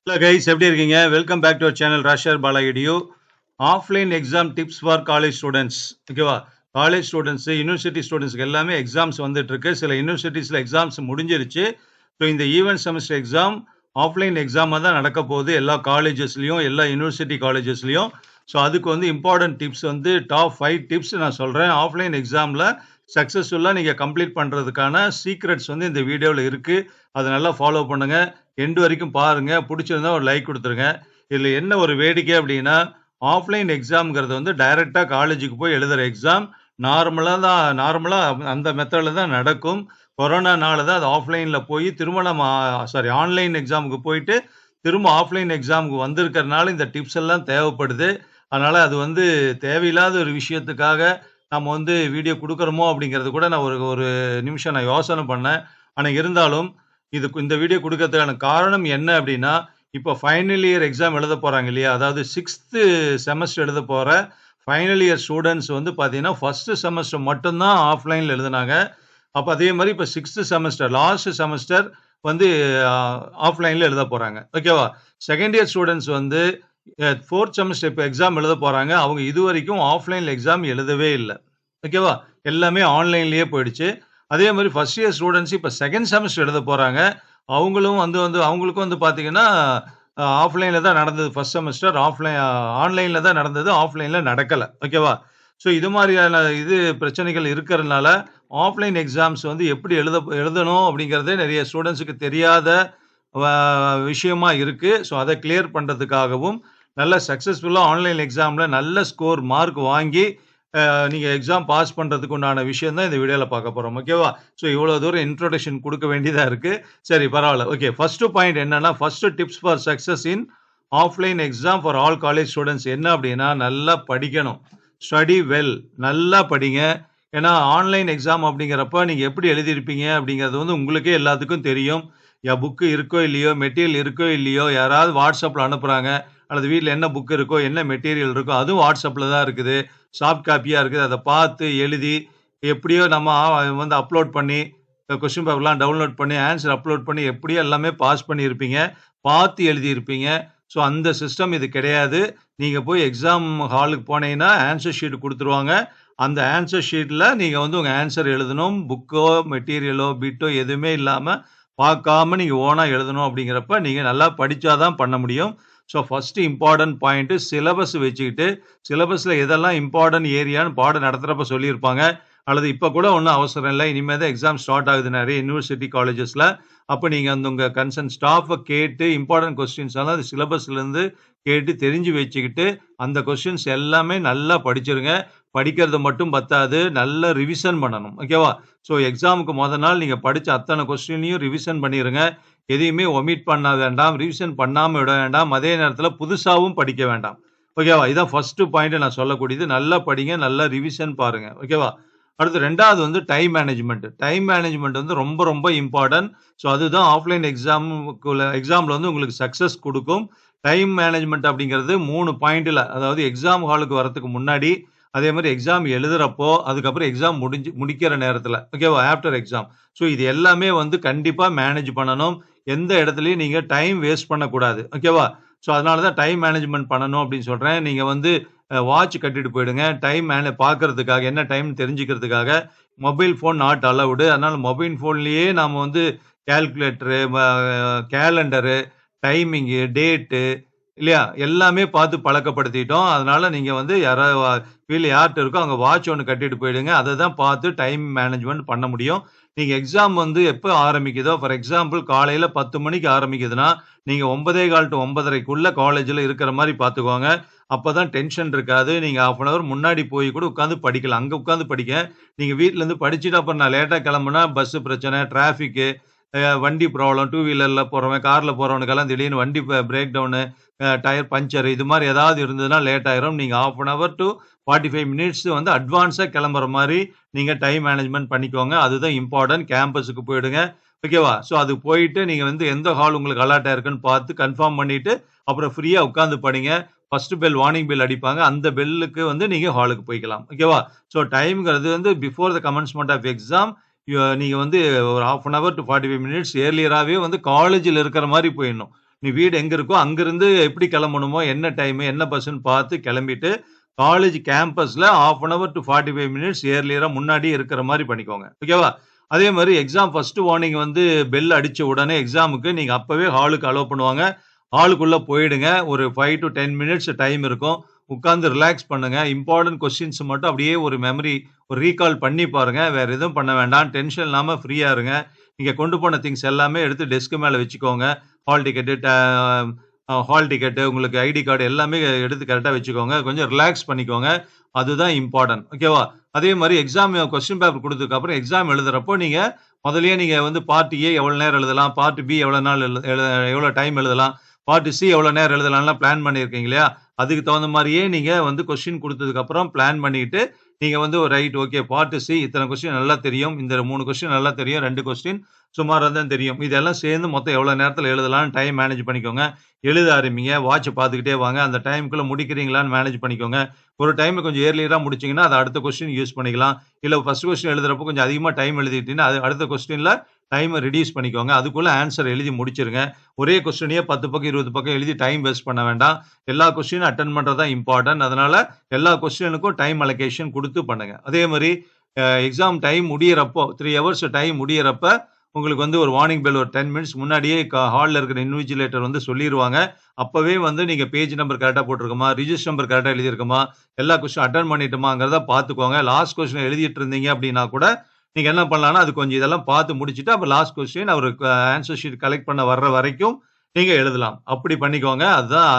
Hello guys, எப்படி இருக்கீங்க? Welcome back to our channel rajasekarbalaedu. Offline exam tips for college students. ஓகேவா? College students, university ஸ்டூடெண்ட்ஸ்க்கு எல்லாமே exams வந்துட்டு இருக்கு. சில யூனிவர்சிட்டிஸ்ல எக்ஸாம்ஸ் முடிஞ்சிருச்சு. ஸோ இந்த ஈவென்ட் செமஸ்டர் எக்ஸாம் ஆஃப்லைன் எக்ஸாமாக தான் நடக்க போகுது எல்லா காலேஜஸ்லையும், எல்லா யூனிவர்சிட்டி காலேஜஸ்லையும். ஸோ அதுக்கு வந்து இம்பார்ட்டன்ட் டிப்ஸ் வந்து டாப் 5 டிப்ஸ் நான் சொல்கிறேன். ஆஃப்லைன் எக்ஸாமில் சக்ஸஸ்ஃபுல்லாக நீங்கள் கம்ப்ளீட் பண்ணுறதுக்கான சீக்ரெட்ஸ் வந்து இந்த வீடியோவில் இருக்குது. அதை நல்லா ஃபாலோ பண்ணுங்கள். எண்டு வரைக்கும் பாருங்கள். பிடிச்சிருந்தா ஒரு லைக் கொடுத்துருங்க. இதில் என்ன ஒரு வேடிக்கை அப்படின்னா, ஆஃப்லைன் எக்ஸாம்ங்கிறது வந்து டைரெக்டாக காலேஜுக்கு போய் எழுதுகிற எக்ஸாம். நார்மலாக அந்த மெத்தடில் தான் நடக்கும். கொரோனானால தான் அது ஆஃப்லைனில் போய் திரும்ப நம்ம ஆன்லைன் எக்ஸாமுக்கு போயிட்டு திரும்ப ஆஃப்லைன் எக்ஸாமுக்கு வந்திருக்கிறதுனால இந்த டிப்ஸ் எல்லாம் தேவைப்படுது. அதனால் அது வந்து தேவையில்லாத ஒரு விஷயத்துக்காக நம்ம வந்து வீடியோ கொடுக்குறோமோ அப்படிங்கிறது கூட நான் ஒரு நிமிஷம் நான் யோசனை பண்ணேன். ஆனால் இருந்தாலும் இந்த வீடியோ கொடுக்கறதுக்கான காரணம் என்ன அப்படின்னா, இப்போ ஃபைனல் இயர் எக்ஸாம் எழுத போகிறாங்க இல்லையா? அதாவது 6th செமஸ்டர் எழுத போகிற ஃபைனல் இயர் ஸ்டூடெண்ட்ஸ் வந்து பார்த்தீங்கன்னா, ஃபஸ்ட்டு செமஸ்டர் மட்டும்தான் ஆஃப்லைனில் எழுதுனாங்க. அப்போ அதே மாதிரி இப்போ 6th செமஸ்டர் லாஸ்ட் செமஸ்டர் வந்து ஆஃப்லைனில் எழுத போகிறாங்க. ஓகேவா? செகண்ட் இயர் ஸ்டூடெண்ட்ஸ் வந்து 4th செமஸ்டர் இப்போ எக்ஸாம் எழுத போகிறாங்க. அவங்க இது வரைக்கும் ஆஃப்லைனில் எக்ஸாம் எழுதவே இல்லை. ஓகேவா? எல்லாமே ஆன்லைன்லேயே போயிடுச்சு. அதே மாதிரி ஃபர்ஸ்ட் இயர் ஸ்டூடெண்ட்ஸ் இப்போ செகண்ட் செமஸ்டர் எழுத போகிறாங்க. அவங்களுக்கும் வந்து பார்த்தீங்கன்னா, ஆஃப்லைனில் தான் நடந்தது. ஃபர்ஸ்ட் செமஸ்டர் ஆன்லைனில் தான் நடந்தது. ஆஃப்லைனில் நடக்கலை. ஓகேவா? ஸோ இது மாதிரியான பிரச்சனைகள் இருக்கிறதுனால ஆஃப்லைன் எக்ஸாம்ஸ் வந்து எப்படி எழுதணும் அப்படிங்கிறதே நிறைய ஸ்டூடெண்ட்ஸுக்கு தெரியாத விஷயமா இருக்குது. ஸோ அதை கிளியர் பண்ணுறதுக்காகவும், நல்ல சக்ஸஸ்ஃபுல்லாக ஆன்லைன் எக்ஸாமில் நல்ல ஸ்கோர் மார்க் வாங்கி நீங்கள் எக்ஸாம் பாஸ் பண்ணுறதுக்கு உண்டான விஷயம் தான் இந்த வீடியோவில் பார்க்க போகிறோம். ஓகேவா? ஸோ இவ்வளோ தூரம் இன்ட்ரோடக்ஷன் கொடுக்க வேண்டியதாக இருக்குது. சரி, பரவாயில்ல. ஓகே, ஃபஸ்ட்டு பாயிண்ட் என்னன்னா, first tips for success in offline exam for all college students என்ன அப்படின்னா, நல்லா படிக்கணும். Study well. நல்லா படிங்க. ஏன்னா ஆன்லைன் எக்ஸாம் அப்படிங்கிறப்ப நீங்கள் எப்படி எழுதியிருப்பீங்க அப்படிங்கிறது வந்து உங்களுக்கே எல்லாத்துக்கும் தெரியும். புக்கு இருக்கோ இல்லையோ, மெட்டீரியல் இருக்கோ இல்லையோ, யாராவது வாட்ஸ்அப்பில் அனுப்புகிறாங்க, அல்லது வீட்டில் என்ன புக் இருக்கோ, என்ன மெட்டீரியல் இருக்கோ, அதுவும் வாட்ஸ்அப்பில் தான் இருக்குது. சாஃப்ட் காப்பியாக இருக்குது. அதை பார்த்து எழுதி எப்படியோ நம்ம வந்து அப்லோட் பண்ணி கொஸ்டின் பேப்பர்லாம் டவுன்லோட் பண்ணி ஆன்சர் அப்லோட் பண்ணி எப்படியோ எல்லாமே பாஸ் பண்ணியிருப்பீங்க. பார்த்து எழுதியிருப்பீங்க. ஸோ அந்த சிஸ்டம் இது கிடையாது. நீங்கள் போய் எக்ஸாம் ஹாலுக்கு போனீங்கன்னா ஆன்சர் ஷீட் கொடுத்துருவாங்க. அந்த ஆன்சர் ஷீட்டில் நீங்கள் வந்து உங்கள் ஆன்சர் எழுதணும். புக்கோ மெட்டீரியலோ பிட்டோ எதுவுமே இல்லாமல் பார்க்காம நீங்கள் ஓனாக எழுதணும். அப்படிங்கிறப்ப நீங்கள் நல்லா படித்தாதான் பண்ண முடியும். So first important point syllabus வச்சுக்கிட்டு, சிலபஸில் எதெல்லாம் இம்பார்ட்டன்ட் ஏரியான்னு பாடம் நடத்துகிறப்ப சொல்லியிருப்பாங்க. அல்லது இப்போ கூட ஒன்றும் அவசரம் இல்லை. இனிமேல் தான் எக்ஸாம் ஸ்டார்ட் ஆகுது நிறைய யூனிவர்சிட்டி காலேஜஸில். அப்போ நீங்கள் அந்த உங்கள் கன்சர்ன் ஸ்டாஃபை கேட்டு இம்பார்ட்டன்ட் கொஸ்டின்ஸ் எல்லாம் அது சிலபஸ்லேருந்து கேட்டு தெரிஞ்சு வச்சுக்கிட்டு அந்த கொஸ்டின்ஸ் எல்லாமே நல்லா படிச்சிருங்க. படிக்கிறது மட்டும் பத்தாது, நல்லா ரிவிஷன் பண்ணணும். ஓகேவா? ஸோ எக்ஸாமுக்கு மொதல் நாள் நீங்கள் படித்த அத்தனை கொஸ்டினையும் ரிவிஷன் பண்ணிடுங்க. எதையுமே ஒமிட் பண்ண வேண்டாம். ரிவிஷன் பண்ணாமல் விட வேண்டாம். அதே நேரத்தில் புதுசாகவும் படிக்க வேண்டாம். ஓகேவா? இதான் ஃபஸ்ட்டு பாயிண்ட் நான் சொல்லக்கூடியது. நல்லா படிங்க, நல்லா ரிவிஷன் பாருங்க. ஓகேவா? அடுத்து 2வது வந்து டைம் மேனேஜ்மெண்ட். டைம் மேனேஜ்மெண்ட் வந்து ரொம்ப ரொம்ப இம்பார்ட்டன்ட். ஸோ அதுதான் ஆஃப்லைன் எக்ஸாமில் வந்து உங்களுக்கு சக்ஸஸ் கொடுக்கும். டைம் மேனேஜ்மெண்ட் அப்படிங்கிறது 3 பாயிண்டில், அதாவது எக்ஸாம் ஹாலுக்கு வரதுக்கு முன்னாடி, அதே மாதிரி எக்ஸாம் எழுதுறப்போ, அதுக்கப்புறம் எக்ஸாம் முடிக்கிற நேரத்தில், ஓகேவா? After exam. ஸோ இது எல்லாமே வந்து கண்டிப்பாக மேனேஜ் பண்ணணும். எந்த இடத்துலையும் நீங்கள் டைம் வேஸ்ட் பண்ணக்கூடாது. ஓகேவா? ஸோ அதனால தான் டைம் மேனேஜ்மெண்ட் பண்ணணும் அப்படின்னு சொல்கிறேன். நீங்கள் வந்து வாட்ச் கட்டிட்டு போயிடுங்க. டைம் பார்க்கறதுக்காக, என்ன டைம் தெரிஞ்சுக்கிறதுக்காக. Mobile phone not allowed. அதனால் மொபைல் ஃபோன்லேயே நாம் வந்து கேல்குலேட்டரு, கேலண்டரு, டைமிங்கு, டேட்டு இல்லையா, எல்லாமே பார்த்து பழக்கப்படுத்திட்டோம். அதனால் நீங்கள் வந்து வீட்டில் யார்கிட்ட இருக்கோ அவங்க வாட்ச் ஒன்று கட்டிட்டு போயிடுங்க. அதை தான் பார்த்து டைம் மேனேஜ்மெண்ட் பண்ண முடியும். நீங்கள் எக்ஸாம் வந்து எப்போ ஆரம்பிக்குதோ, ஃபார் எக்ஸாம்பிள் காலையில் 10 மணிக்கு ஆரம்பிக்குதுன்னா, நீங்கள் 9:15 to 9:30க்குள்ளே காலேஜில் இருக்கிற மாதிரி பார்த்துக்கோங்க. அப்போ தான் டென்ஷன் இருக்காது. நீங்கள் 1/2 hour முன்னாடி போய் கூட உட்காந்து படிக்கலாம். அங்கே உட்காந்து படிக்க. நீங்கள் வீட்டிலேருந்து படிச்சுட்டு அப்புறம் நான் லேட்டாக கிளம்புனா பஸ்ஸு பிரச்சனை, டிராஃபிக்கு, வண்டி ப்ராப்ளம், 2 வீலரில் போகிறவன், காரில் போகிறவனுக்கெல்லாம் திடீர்னு வண்டி பிரேக் டவுனு, டயர் பஞ்சர், இது மாதிரி ஏதாவது இருந்ததுன்னா லேட் ஆயிரும். நீங்கள் 1/2 hour to 45 minutes வந்து அட்வான்ஸாக கிளம்புற மாதிரி நீங்கள் டைம் மேனேஜ்மெண்ட் பண்ணிக்கோங்க. அதுதான் இம்பார்ட்டன்ட். கேம்பஸுக்கு போயிடுங்க. ஓகேவா? ஸோ அது போயிட்டு நீங்கள் வந்து எந்த ஹால் உங்களுக்கு அலாட் ஆயிருக்குன்னு பார்த்து கன்ஃபார்ம் பண்ணிவிட்டு அப்புறம் ஃப்ரீயாக உட்காந்து படிங்க. ஃபர்ஸ்ட் பெல், வார்னிங் பெல் அடிப்பாங்க. அந்த பெல்லுக்கு வந்து நீங்கள் ஹாலுக்கு போய்க்கலாம். ஓகேவா? ஸோ டைம்ங்கிறது வந்து before the commencement of exam நீங்க வந்து ஒரு 1/2 hour to 45 minutes ஏர்லியராவே வந்து காலேஜ்ல இருக்கிற மாதிரி போயிடணும். நீ வீடு எங்க இருக்கோ அங்கிருந்து எப்படி கிளம்பணுமோ, என்ன டைம், என்ன பஸ்ன்னு பார்த்து கிளம்பிட்டு, காலேஜ் கேம்பஸ்ல 1/2 அன் ஹவர் டூ 45 மினிட்ஸ் ஏர்லியரா முன்னாடியே இருக்கிற மாரி பண்ணிக்கோங்க. ஓகேவா? அதே மாரி எக்ஸாம் ஃபர்ஸ்ட் வார்னிங் வந்து பெல் அடிச்ச உடனே எக்ஸாமுக்கு நீங்க அப்பவே ஹாலுக்கு அலோவ் பண்ணுவாங்க. ஹாலுக்குள்ள போயிடுங்க. ஒரு 5 டூ 10 மினிட்ஸ் டைம் இருக்கும். உட்கார்ந்து ரிலாக்ஸ் பண்ணுங்க. இம்பார்ட்டன்ட் கொஸ்டின்ஸ் மட்டும் அப்படியே ஒரு மெமரி ஒரு ரீகால் பண்ணி பாருங்க. வேற எதுவும் பண்ண வேண்டாம். டென்ஷன் இல்லாம ஃப்ரீயா இருங்க. நீங்க கொண்டு போன திங்ஸ் எல்லாமே எடுத்து டெஸ்க் மேல வச்சுக்கோங்க. ஹால் டிக்கெட்டு, ஹால் டிக்கெட்டு, உங்களுக்கு ஐடி கார்டு எல்லாமே எடுத்து கரெக்ட்டா வச்சுக்கோங்க. கொஞ்சம் ரிலாக்ஸ் பண்ணிக்கோங்க. அதுதான் இம்பார்ட்டன்ட். ஓகேவா? அதே மாரி எக்ஸாம் கொஸ்டின் பேப்பர் குடுத்ததுக்கு அப்புறம் எக்ஸாம் எழுதுறப்போ நீங்க முதல்லயே நீங்க வந்து பார்ட் ஏ எவ்வளவு நேரம் எழுதலாம், பார்ட் பி எவ்வளவு நாள் எவ்வளவு டைம் எழுதலாம், பார்ட் சி எவ்வளவு நேரம் எழுதலாம்லாம் பிளான் பண்ணியிருக்கீங்க இல்லையா? அதுக்கு தகுந்த மாரியே நீங்க வந்து கொஸ்டின் குடுத்ததுக்கு அப்புறம் பிளான் பண்ணிட்டு, நீங்க வந்து ரைட் ஓகே பார்ட் சி இத்தன கொஸ்டின் நல்லா தெரியும். இந்த 3 கொஸ்டின் நல்லா தெரியும். 2 கொஸ்டின் சுமாரா தான் தெரியும். இதெல்லாம் சேர்ந்து மொத்தம் எவ்வளவு நேரத்துல எழுதலாம்னு டைம் மேனேஜ் பண்ணிக்கோங்க. எழுத ஆரம்பிங்க. வாட்ச பார்த்துக்கிட்டே வாங்க. அந்த டைம்க்குள்ள முடிக்கிறீங்களான்னு மேனேஜ் பண்ணிக்கோங்க. ஒரு டைம்ல கொஞ்சம் ஏர்லியரா முடிச்சீங்கன்னா, அத அடுத்த கொஸ்டின் யூஸ் பண்ணிக்கலாம். இல்ல ஃபர்ஸ்ட் கொஸ்டின் எழுதுறப்போ கொஞ்சம் அதிகமா டைம் எழுதிட்டீங்கன்னா, அது அடுத்த கொஸ்டின்ல டைம ரெடியூஸ் பண்ணிக்கோங்க. அதுக்குள்ள ஆன்ஸர் எழுதி முடிச்சிருங்க. ஒரே கொஸ்டினையே 10 பக்கம், 20 பக்கம் எழுதி டைம் வேஸ்ட் பண்ண வேண்டாம். எல்லா கொஸ்டினும் அட்டெண்ட் பண்றது தான் இம்பார்ட்டன்ட். அதனால எல்லா கொஸ்டினுக்கும் டைம் அலோகேஷன் குடுத்து பண்ணுங்க. அதே மாரி எக்ஸாம் டைம் முடியறப்போ 3 ஹவர்ஸ் டைம் முடியறப்ப உங்களுக்கு வந்து ஒரு வார்னிங் பெல் ஒரு 10 மினிட்ஸ் முன்னாடியே ஹால்ல இருக்கிற இன்விஜிலேட்டர் வந்து சொல்லிருவாங்க. அப்பவே வந்து நீங்க பேஜ் நம்பர் கரெக்ட்டா போட்டுருக்கோமா, ரிஜிஸ்டர் நம்பர் கரெக்ட்டா எழுதியிருக்கோமா, எல்லா கொஸ்டின் அட்டெண்ட் பண்ணிட்டோமாங்கிறத பார்த்துக்கோங்க. லாஸ்ட் கொஸ்டின் எழுதிட்டு இருந்தீங்க அப்படின்னா கூட, நீங்க என்ன பண்ணலாம்னா, அது கொஞ்சம் இதெல்லாம் பார்த்து முடிச்சுட்டு, அப்ப லாஸ்ட் கொஸ்டின் அவரு ஆன்சர் ஷீட் கலெக்ட் பண்ண வர்ற வரைக்கும் நீங்க எழுதலாம். அப்படி பண்ணிக்கோங்க. அதுதான்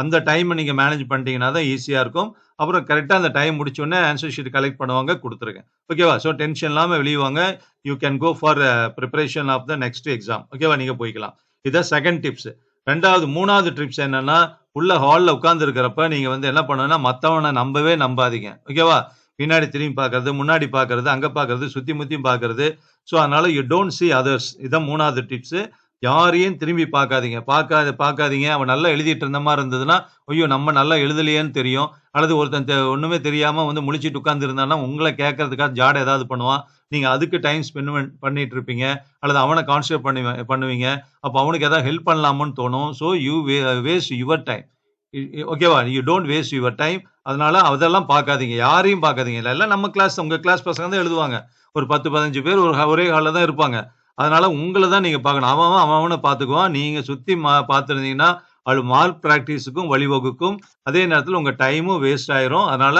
அந்த டைம நீங்க மேனேஜ் பண்ணிட்டீங்கன்னா தான் ஈஸியா இருக்கும். அப்புறம் கரெக்ட்டா அந்த டைம் முடிச்ச உடனே ஆன்சர் ஷீட் கலெக்ட் பண்ணுவாங்க, குடுத்துருங்க. ஓகேவா? ஸோ டென்ஷன் இல்லாம வெளிய வாங்க. You can go for preparation of the next exam. ஓகேவா? நீங்க போய்க்கலாம். இதான் செகண்ட் டிப்ஸ். 3வது டிப்ஸ் என்னன்னா, உள்ள ஹால்ல உட்கார்ந்து இருக்கிறப்ப நீங்க வந்து என்ன பண்ணணும்னா, மத்தவன நம்பவே நம்பாதீங்க. ஓகேவா? பின்னாடி திரும்பி பார்க்கிறது, முன்னாடி பார்க்கிறது, அங்க பார்க்கிறது, சுத்தி முத்தியும் பார்க்கிறது. ஸோ அதனால யூ டோன்ட் சீ அதர்ஸ். இதான் 3வது டிப்ஸ். யாரையும் திரும்பி பார்க்காதீங்க. பார்க்காதீங்க. அவன் நல்லா எழுதிட்டு இருந்த மாரி இருந்ததுன்னா, ஐயோ! நம்ம நல்லா எழுதலையேன்னு தெரியும். அல்லது ஒருத்தன் ஒண்ணுமே தெரியாம வந்து முழிச்சுட்டு உட்கார்ந்து இருந்தான்னா, உங்கள கேட்கறதுக்காக ஜாட ஏதாவது பண்ணுவான். நீங்க அதுக்கு டைம் ஸ்பெண்ட் பண்ணிட்டு இருப்பீங்க. அல்லது அவன கான்சன்ட்ரேட் பண்ணுவீங்க. அப்ப அவனுக்கு ஏதாவது ஹெல்ப் பண்ணலாமோன்னு தோணும். So you waste your time. ஓகேவா? You don't waste your time. அதனால அதெல்லாம் பார்க்காதீங்க. யாரையும் பார்க்காதீங்க. எல்லாம் நம்ம கிளாஸ் உங்க கிளாஸ் பசங்க தான் எழுதுவாங்க. ஒரு 10, 15 பேர் ஒரே ஹால்ல தான் இருப்பாங்க. அதனால உங்கள தான் நீங்க பார்க்கணும். அவன பார்த்துக்குவான். நீங்க சுத்தி பார்த்திருந்தீங்கன்னா, அது மால் பிராக்டிஸ்க்கும் வழிவகுக்கும். அதே நேரத்துல உங்க டைமும் வேஸ்ட் ஆயிரும். அதனால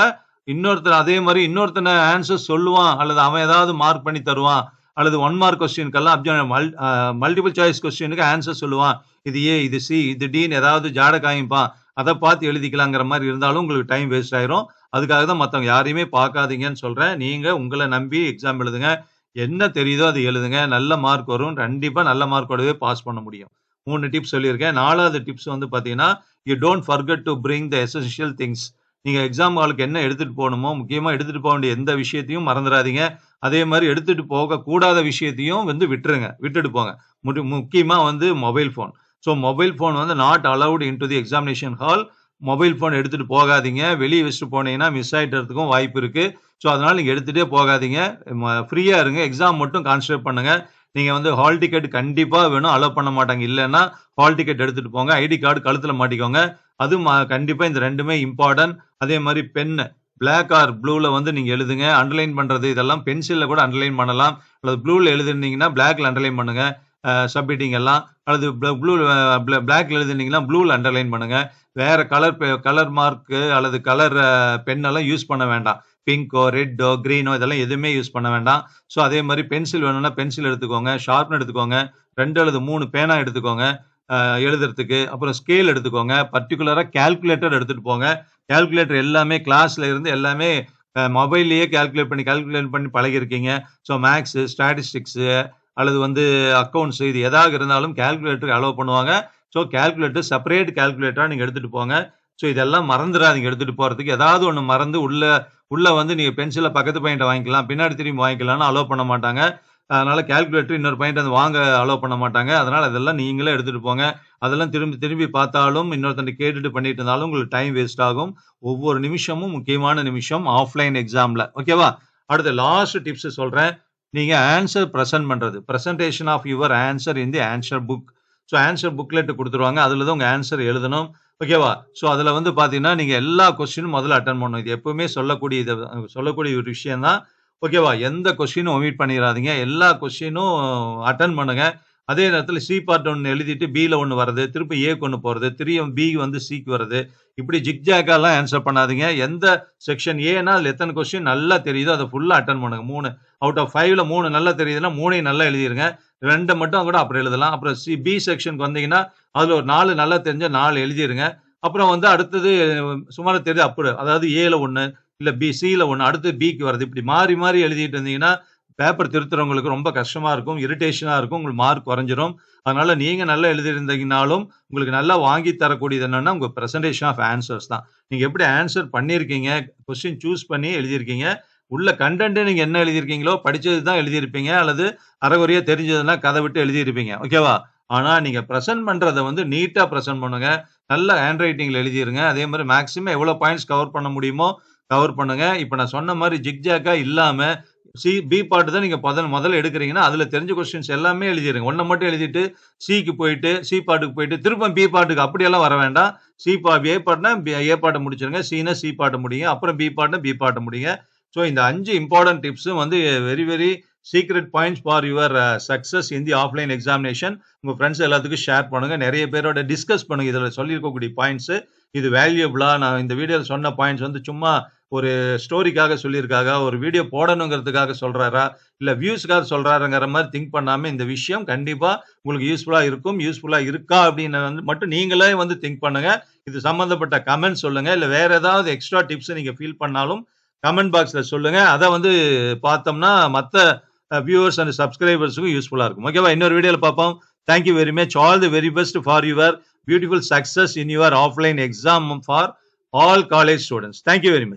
அதே மாரி இன்னொருத்தன ஆன்சர் சொல்லுவான் அல்லது அவன் ஏதாவது மார்க் பண்ணி தருவான். அல்லது 1 மார்க் கொஸ்டின்க்கெல்லாம் மல்டிபிள் சாய்ஸ் கொஸ்டினுக்கு ஆன்சர் சொல்லுவான். இது ஏ, இது சி, இது டின்னு ஏதாவது ஜாட காமிப்பான். அத பார்த்து எழுதிக்கலாங்கிற மாரி இருந்தாலும் உங்களுக்கு டைம் வேஸ்ட் ஆயிரும். அதுக்காக தான் மத்தவங்க யாரையுமே பார்க்காதீங்கன்னு சொல்றேன். நீங்க உங்கள நம்பி எக்ஸாம் எழுதுங்க. என்ன தெரியுதோ அது எழுதுங்க. நல்ல மார்க் வரும். கண்டிப்பா நல்ல மார்க்கோடவே பாஸ் பண்ண முடியும். 3 டிப்ஸ் சொல்லியிருக்கேன். 4வது டிப்ஸ் வந்து பார்த்தீங்கன்னா, you don't forget to bring the essential things. நீங்க எக்ஸாம் ஹாலுக்கு என்ன எடுத்துட்டு போணுமோ, முக்கியமா எடுத்துட்டு போ வேண்டிய எந்த விஷயத்தையும் மறந்துறாதீங்க. அதே மாரி எடுத்துட்டு போகக்கூடாத விஷயத்தையும் வந்து விட்டுட்டு போங்க. முக்கியமா வந்து mobile phone. So mobile phone வந்து not allowed into the examination hall. Mobile phone எடுத்துட்டு போகாதீங்க. வெளிய வச்சுட்டு போனீங்கன்னா மிஸ் ஆயிட்டறதுக்கும் வாய்ப்பு இருக்கு. ஸோ அதனால நீங்க எடுத்துட்டே போகாதீங்க. ஃப்ரீயா இருங்க. எக்ஸாம் மட்டும் கான்சன்ட்ரேட் பண்ணுங்க. நீங்க வந்து ஹால் டிக்கெட் கண்டிப்பா வேணும். அலோவ் பண்ண மாட்டாங்க. இல்லன்னா ஹால் டிக்கெட் எடுத்துட்டு போங்க. ஐடி கார்டு கழுத்துல மாட்டிக்கோங்க. அது கண்டிப்பா இந்த 2மே இம்பார்ட்டன்ட். அதே மாரி பென்னு பிளாக் ஆர் ப்ளூல வந்து நீங்க எழுதுங்க. அண்டர்லைன் பண்றது இதெல்லாம் பென்சில்ல கூட அண்டர்லைன் பண்ணலாம். அல்லது ப்ளூல எழுதிருந்தீங்கன்னா பிளாக்ல அண்டர்லைன் பண்ணுங்க. சப்மிட்டிங் எல்லாம். அல்லது பிளாக்ல எழுதினீங்கன்னா ப்ளூல அண்டர்லைன் பண்ணுங்க. வேற கலர் மார்க் அல்லது கலர் பென் எல்லாம் யூஸ் பண்ண வேண்டாம். பிங்கோ, ரெட்டோ, கிரீனோ இதெல்லாம் எதுவுமே யூஸ் பண்ண வேண்டாம். ஸோ அதே மாரி பென்சில் வேணும்னா பென்சில் எடுத்துக்கோங்க. ஷார்ப்னர் எடுத்துக்கோங்க. 2 அல்லது 3 பேனா எடுத்துக்கோங்க. எழுதுறதுக்கு. அப்புறம் ஸ்கேல் எடுத்துக்கோங்க. பர்ட்டிகுலரா கால்குலேட்டர் எடுத்துட்டு போங்க. கால்குலேட்டர் எல்லாமே கிளாஸ்ல இருந்து எல்லாமே மொபைல்லயே கால்குலேட் பண்ணி பழகியிருக்கீங்க. ஸோ மேத்ஸ், ஸ்டாட்டிஸ்டிக்ஸ் அல்லது வந்து அக்கவுண்ட்ஸ் இது எதாக இருந்தாலும் கால்குலேட்டருக்கு அலோவ் பண்ணுவாங்க. ஸோ கால்குலேட்டர் செப்பரேட் கால்குலேட்டரா நீங்க எடுத்துட்டு போங்க. ஸோ இதெல்லாம் மறந்துறாதீங்க எடுத்துட்டு போறதுக்கு. ஏதாவது ஒண்ணு மறந்து உள்ள வந்து நீங்க பென்சில பக்கத்து பையன்ட்ட வாங்கிக்கலாம். பின்னாடி திரும்பி வாங்கிக்கலாம்னு அலோவ் பண்ண மாட்டாங்க. அதனால கால்குலேட்டர் இன்னொரு பையன்ட்ட வந்து வாங்க அலோவ் பண்ண மாட்டாங்க. அதனால அதெல்லாம் நீங்களே எடுத்துட்டு போங்க. அதெல்லாம் திரும்பி பார்த்தாலும் இன்னொருத்தன்ட்ட கேட்டுட்டு பண்ணிட்டு இருந்தாலும் உங்களுக்கு டைம் வேஸ்ட் ஆகும். ஒவ்வொரு நிமிஷமும் முக்கியமான நிமிஷம் ஆஃப்லைன் எக்ஸாம்ல. ஓகேவா? அடுத்து லாஸ்ட் டிப்ஸ் சொல்றேன். நீங்க ஆன்சர் பிரசன்ட் பண்றது. Presentation of your answer in the answer book. So answer booklet குடுத்துருவாங்க. அதுல தான் உங்க ஆன்சர் எழுதணும். ஓகேவா? ஸோ அதுல வந்து பார்த்தீங்கன்னா, நீங்க எல்லா கொஸ்டினும் முதல்ல அட்டெண்ட் பண்ணணும். இது எப்பவுமே சொல்லக்கூடிய ஒரு விஷயம் தான். ஓகேவா? எந்த கொஸ்டினும் ஒமிட் பண்ணிறாதீங்க. எல்லா கொஸ்டினும் அட்டெண்ட் பண்ணுங்க. அதே நேரத்துல சி பார்ட் 1 எழுதிட்டு பில 1 வருது. திருப்பி ஏக்கு 1 போறது. திரும்பியும் பி வந்து சிக்கு வருது. இப்படி ஜிக்ஜாக்காலாம் ஆன்சர் பண்ணாதீங்க. எந்த செக்ஷன் ஏன்னா அதுல எத்தன கொஸ்டின் நல்லா தெரியுதோ அத ஃபுல்லா அட்டெண்ட் பண்ணுங்க. 3 அவுட் ஆஃப் 5ல 3 நல்லா தெரியுதுன்னா 3யும் நல்லா எழுதிருங்க. 2 மட்டும் கூட அப்புறம் எழுதலாம். அப்புறம் பி செக்ஷனுக்கு வந்தீங்கன்னா, அதுல ஒரு 4 நல்லா தெரிஞ்சா 4 எழுதிருங்க. அப்புறம் வந்து அடுத்தது சுமாரா தெரியுது அதாவது ஏல 1 இல்ல சில 1 அடுத்து பிக்கு வருது. இப்படி மாறி மாறி எழுதிட்டு இருந்தீங்கன்னா, பேப்பர் திருத்துறவங்களுக்கு ரொம்ப கஷ்டமா இருக்கும். இரிட்டேஷனா இருக்கும். உங்களுக்கு மார்க் குறைஞ்சிரும். அதனால நீங்க நல்லா எழுதியிருந்தீங்கனாலும், உங்களுக்கு நல்லா வாங்கி தரக்கூடியது என்னன்னா, உங்க பிரசன்டேஷன் ஆஃப் ஆன்சர்ஸ் தான். நீங்க எப்படி ஆன்சர் பண்ணியிருக்கீங்க, கொஸ்டின் சூஸ் பண்ணி எழுதியிருக்கீங்க. உள்ள கன்டென்ட் நீங்க என்ன எழுதியிருக்கீங்களோ, படிச்சது தான் எழுதியிருப்பீங்க. அல்லது அரைகுறையா தெரிஞ்சதுன்னா கதை விட்டு எழுதியிருப்பீங்க. ஓகேவா? ஆனா நீங்க பிரசன்ட் பண்றத வந்து நீட்டா பிரசன்ட் பண்ணுங்க. நல்ல ஹேண்ட் ரைட்டிங்ல எழுதிருங்க. அதே மாரி மேக்ஸிமம் எவ்வளோ பாயிண்ட்ஸ் கவர் பண்ண முடியுமோ, கவர் பண்ணுங்க. இப்ப நான் சொன்ன மாரி ஜிக்ஜாக்கா இல்லாம பி பார்ட் தான் நீங்க முதல்ல எடுக்குறீங்கன்னா, அதுல தெரிஞ்ச கொஸ்டின்ஸ் எல்லாமே எழுதிருங்க. 1 மட்டும் எழுதிட்டு, சிக்கு போயிட்டு, சி பார்ட்க்கு போயிட்டு, திரும்ப பி பார்ட்க்கு அப்படியெல்லாம் வர வேண்டாம். ஏ பார்ட்னா ஏ பார்ட்ட முடிச்சிருங்க. சின்னா சி பார்ட்ட முடியுங்க. அப்புறம் பி பார்ட்னா பி பார்ட்ட முடியுங்க. ஸோ இந்த 5 இம்பார்ட்டன்ட் டிப்ஸும் வந்து very, very secret points for your success in the offline examination. உங்க ஃப்ரெண்ட்ஸ் எல்லாத்துக்கும் ஷேர் பண்ணுங்க. நெறைய பேரோட டிஸ்கஸ் பண்ணுங்க. இதுல சொல்லியிருக்கக்கூடிய பாயிண்ட்ஸ். இது வேல்யூபிளா நான் இந்த வீடியோல சொன்ன பாயிண்ட்ஸ் வந்து சும்மா ஒரு ஸ்டோரிக்காக சொல்லியிருக்காங்க. ஒரு வீடியோ போடணுங்கிறதுக்காக சொல்றாரா? இல்ல வியூஸ்க்காக சொல்றாருங்கிற மாரி திங்க் பண்ணாம இந்த விஷயம் கண்டிப்பா உங்களுக்கு யூஸ்ஃபுல்லா இருக்கும். யூஸ்ஃபுல்லா இருக்கா அப்படின்னு வந்து மட்டும் நீங்களே வந்து திங்க் பண்ணுங்க. இது சம்பந்தப்பட்ட கமெண்ட் சொல்லுங்க. இல்ல வேற ஏதாவது எக்ஸ்ட்ரா டிப்ஸ் நீங்க ஃபீல் பண்ணாலும் கமெண்ட் பாக்ஸ்ல சொல்லுங்க. அத வந்து பார்த்தோம்னா மத்த வியூவர்ஸ் அண்ட் சப்ஸ்கிரைபர்ஸ்க்கும் யூஸ்ஃபுல்லா இருக்கும். ஓகேவா? இன்னொரு வீடியோல பார்ப்போம். Thank you very much. All the very best for your beautiful success in your offline exam for all college students. Thank you very much.